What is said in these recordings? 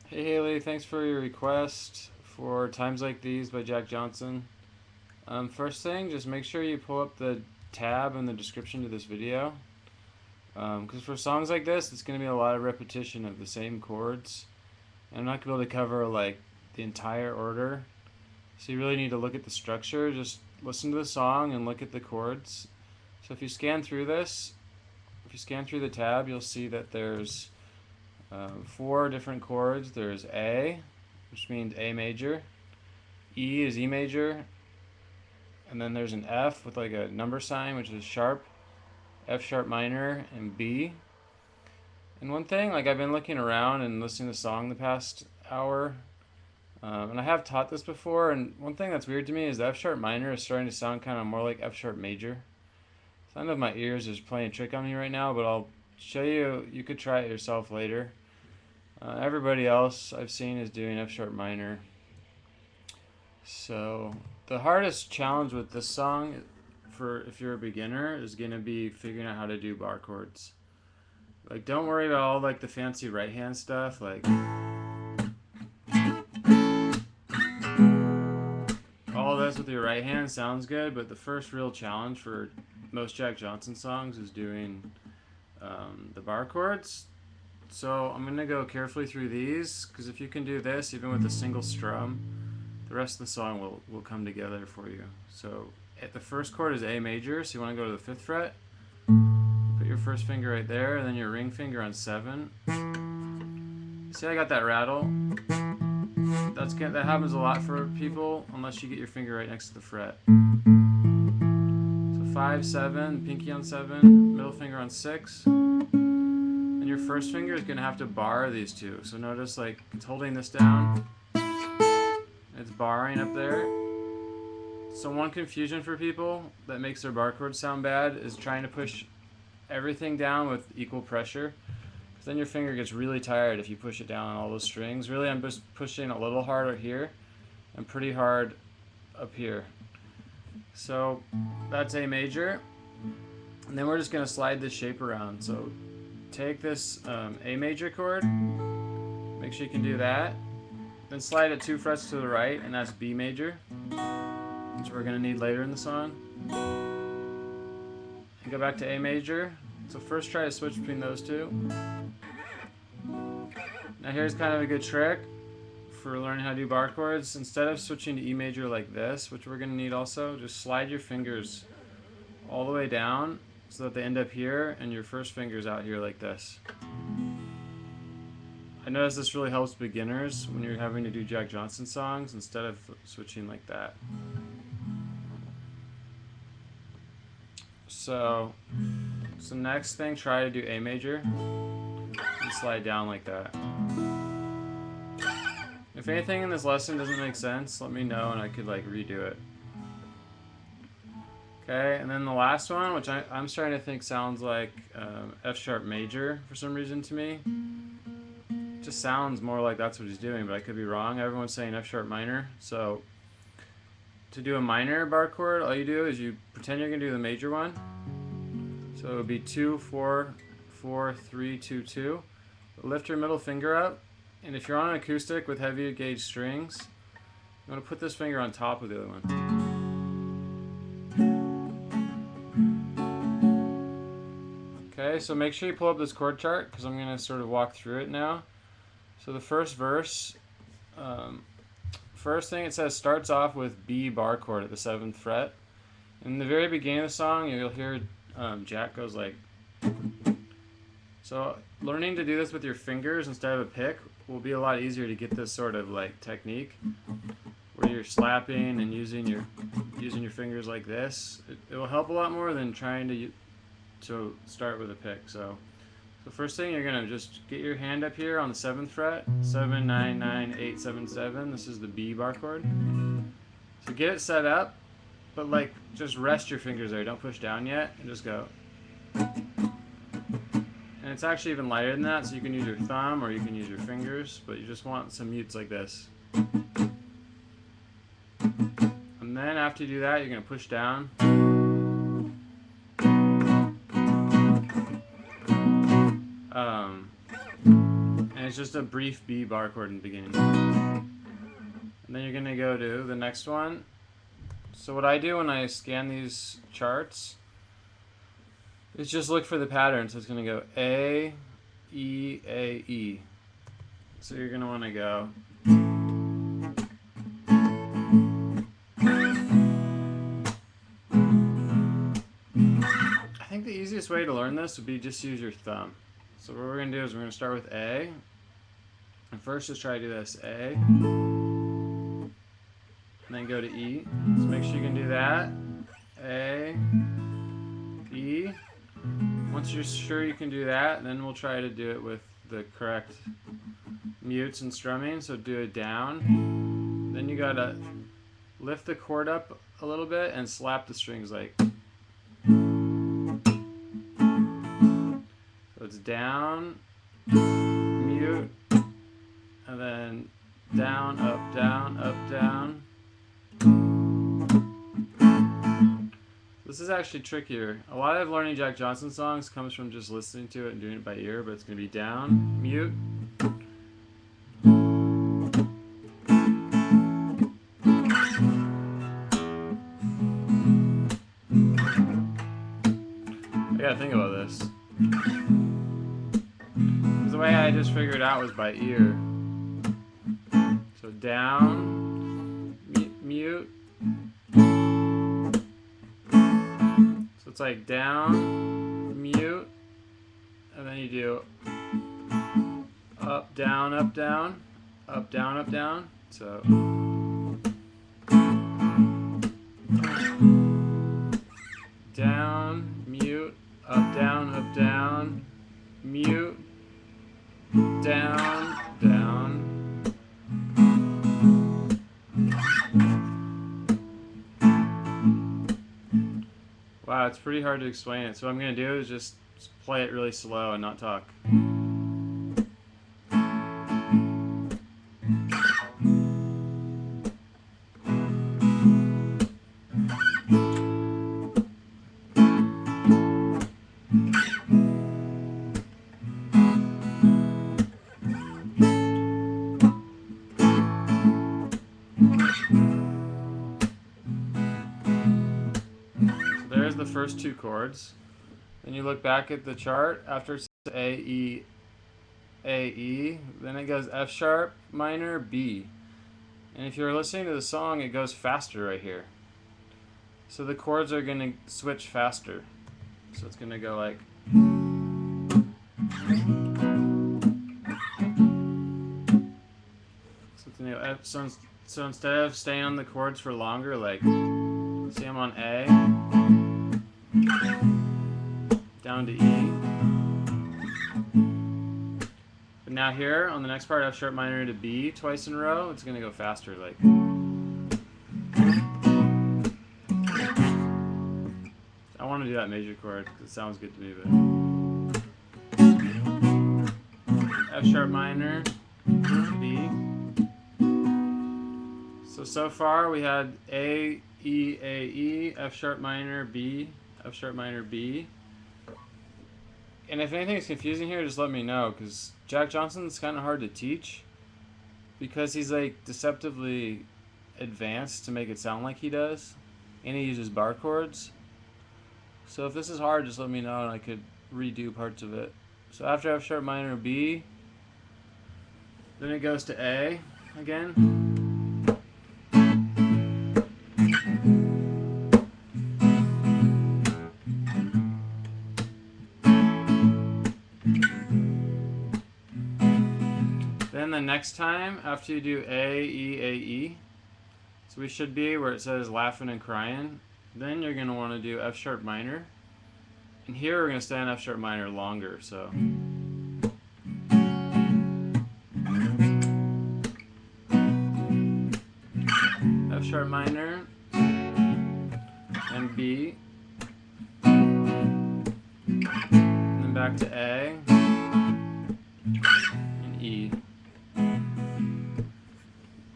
Hey Haley, thanks for your request for Times Like These by Jack Johnson. First thing, just make sure you pull up the tab in the description to this video. Because for songs like this, it's going to be a lot of repetition of the same chords. And I'm not going to be able to cover like the entire order. So you really need to look at the structure. Just listen to the song and look at the chords. So if you scan through this, if you scan through the tab, you'll see that there's four different chords. There's A, which means A major. E is E major. And then there's an F with like a number sign, which is sharp. F sharp minor, and B. And one thing, like I've been looking around and listening to the song the past hour, and I have taught this before, and one thing that's weird to me is the F sharp minor is starting to sound kind of more like F sharp major. So I don't know if my ears is playing a trick on me right now, but I'll show you. You could try it yourself later. Everybody else I've seen is doing F sharp minor. So the hardest challenge with this song, for if you're a beginner, is gonna be figuring out how to do bar chords. Like, don't worry about all like the fancy right hand stuff. Like all this with your right hand sounds good, but the first real challenge for most Jack Johnson songs is doing the bar chords. So I'm gonna go carefully through these, because if you can do this even with a single strum, the rest of the song will come together for you. So the first chord is A major, so you want to go to the 5th fret. Put your first finger right there, and then your ring finger on 7. See, I got that rattle. That happens a lot for people unless you get your finger right next to the fret. So 5, 7, pinky on 7, middle finger on 6. And your first finger is going to have to bar these two. So notice like it's holding this down. It's barring up there. So one confusion for people that makes their bar chords sound bad is trying to push everything down with equal pressure. Because then your finger gets really tired if you push it down on all those strings. Really, I'm just pushing a little harder here and pretty hard up here. So that's A major. And then we're just going to slide this shape around. So take this A major chord. Make sure you can do that. Then slide it 2 frets to the right, and that's B major, which we're going to need later in the song. And go back to A major. So first try to switch between those two. Now here's kind of a good trick for learning how to do bar chords. Instead of switching to E major like this, which we're going to need also, just slide your fingers all the way down so that they end up here, and your first finger's out here like this. I notice this really helps beginners when you're having to do Jack Johnson songs instead of switching like that. So next thing, try to do A major and slide down like that. If anything in this lesson doesn't make sense, let me know and I could like redo it. Okay, and then the last one, which I'm starting to think sounds like F sharp major for some reason to me. Just sounds more like that's what he's doing, but I could be wrong. Everyone's saying F sharp minor. So to do a minor bar chord, all you do is you pretend you're gonna do the major one. So it would be 2, 4, 4, 3, 2, 2. Lift your middle finger up, and if you're on an acoustic with heavy gauge strings, you want to put this finger on top of the other one. Okay, so make sure you pull up this chord chart because I'm going to sort of walk through it now. So the first verse, first thing it says starts off with B bar chord at the 7th fret. In the very beginning of the song, you'll hear Jack goes like. So learning to do this with your fingers instead of a pick will be a lot easier to get this sort of like technique where you're slapping and using your fingers like this. It will help a lot more than trying to start with a pick. So first thing, you're gonna just get your hand up here on the 7th fret, 7, 9, 9, 8, 7, 7. This is the B bar chord. So get it set up, but like just rest your fingers there. Don't push down yet, and just go. And it's actually even lighter than that, so you can use your thumb or you can use your fingers, but you just want some mutes like this. And then after you do that, you're gonna push down. And it's just a brief B bar chord in the beginning. And then you're gonna go to the next one. So what I do when I scan these charts is just look for the pattern. So it's gonna go A, E, A, E. So you're gonna wanna go. I think the easiest way to learn this would be just use your thumb. So what we're going to do is we're going to start with A. And first just try to do this A. And then go to E. So make sure you can do that. A, E. Once you're sure you can do that, then we'll try to do it with the correct mutes and strumming. So do it down. Then you got to lift the chord up a little bit and slap the strings like. So it's down, mute, and then down, up, down, up, down. This is actually trickier. A lot of learning Jack Johnson songs comes from just listening to it and doing it by ear, but it's going to be down, mute. I gotta think about this. The way I just figured it out was by ear. So down, mute. So it's like down, mute, and then you do up, down, up, down, up, down, up, down. So down, mute, up, down, mute, down, down. Wow, it's pretty hard to explain it. So what I'm going to do is just play it really slow and not talk. There's the first two chords. Then you look back at the chart. After it's A, E, A, E, then it goes F sharp, minor, B. And if you're listening to the song, it goes faster right here. So the chords are going to switch faster. So it's going to go like. So it's going to go F. So instead of staying on the chords for longer, like, see I'm on A, down to E. But now here, on the next part, F sharp minor to B twice in a row, it's going to go faster, like. I want to do that major chord because it sounds good to me, but F sharp minor, B. So far we had A, E, A, E, F sharp minor, B, F sharp minor, B. And if anything is confusing here, just let me know, because Jack Johnson's kind of hard to teach because he's like deceptively advanced to make it sound like he does, and he uses bar chords. So if this is hard, just let me know and I could redo parts of it. So after F sharp minor, B, then it goes to A again. Then the next time, after you do A, E, A, E, so we should be where it says laughing and crying, then you're going to want to do F sharp minor. And here we're going to stay on F sharp minor longer, so. F sharp minor, and B, and then back to A, and E.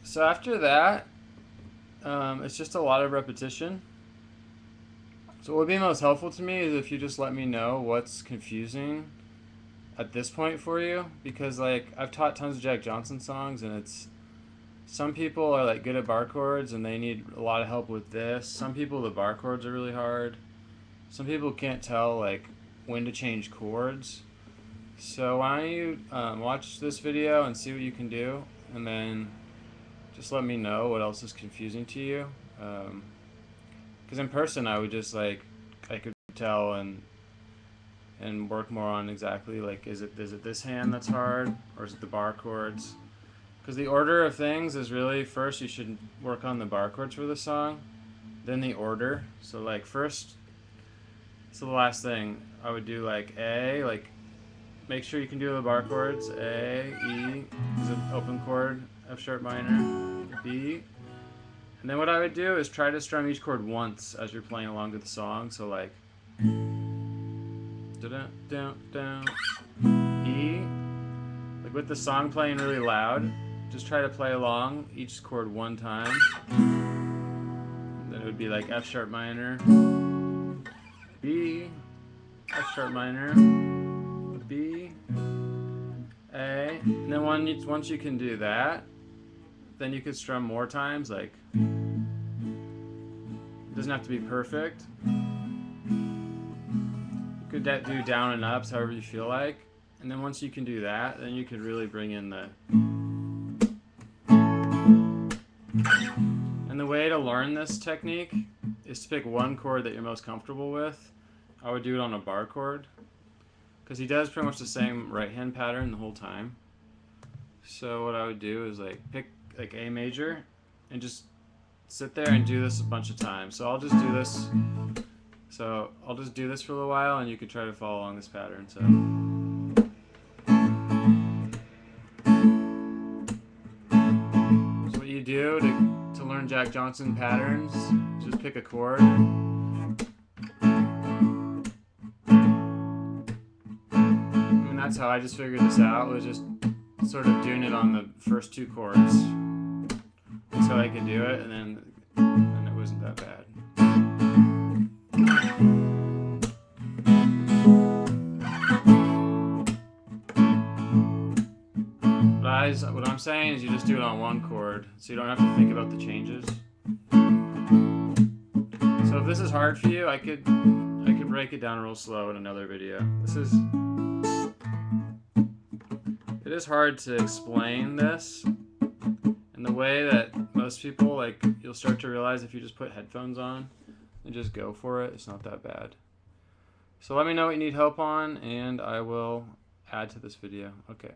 So after that, it's just a lot of repetition. So what would be most helpful to me is if you just let me know what's confusing at this point for you, because like I've taught tons of Jack Johnson songs, and it's some people are like good at bar chords and they need a lot of help with this. Some people, the bar chords are really hard. Some people can't tell like when to change chords. So why don't you watch this video and see what you can do, and then just let me know what else is confusing to you. Because in person I would just like, I could tell and work more on exactly like, is it this hand that's hard, or is it the bar chords? Because the order of things is really, first you should work on the bar chords for the song, then the order. So like first, so the last thing I would do like A, like make sure you can do the bar chords. A, E is an open chord, F sharp minor, B. And then what I would do is try to strum each chord once as you're playing along to the song. So like, down, E. Like with the song playing really loud, just try to play along each chord one time. Then it would be like F sharp minor, B, F sharp minor, B, A. And then once you can do that, then you could strum more times. Like, it doesn't have to be perfect. You could do down and ups however you feel like. And then once you can do that, then you could really bring in the... And the way to learn this technique is to pick one chord that you're most comfortable with. I would do it on a bar chord, because he does pretty much the same right hand pattern the whole time. So what I would do is like pick like A major and just sit there and do this a bunch of times. So I'll just do this. So I'll just do this for a little while, and you can try to follow along this pattern. So what you do to learn Jack Johnson patterns, just pick a chord. That's how I just figured this out, was just sort of doing it on the first two chords. That's how I could do it, and then it wasn't that bad. But what I'm saying is you just do it on one chord, so you don't have to think about the changes. So if this is hard for you, I could break it down real slow in another video. It is hard to explain this in the way that most people, like, you'll start to realize if you just put headphones on and just go for it, it's not that bad. So let me know what you need help on, and I will add to this video. Okay.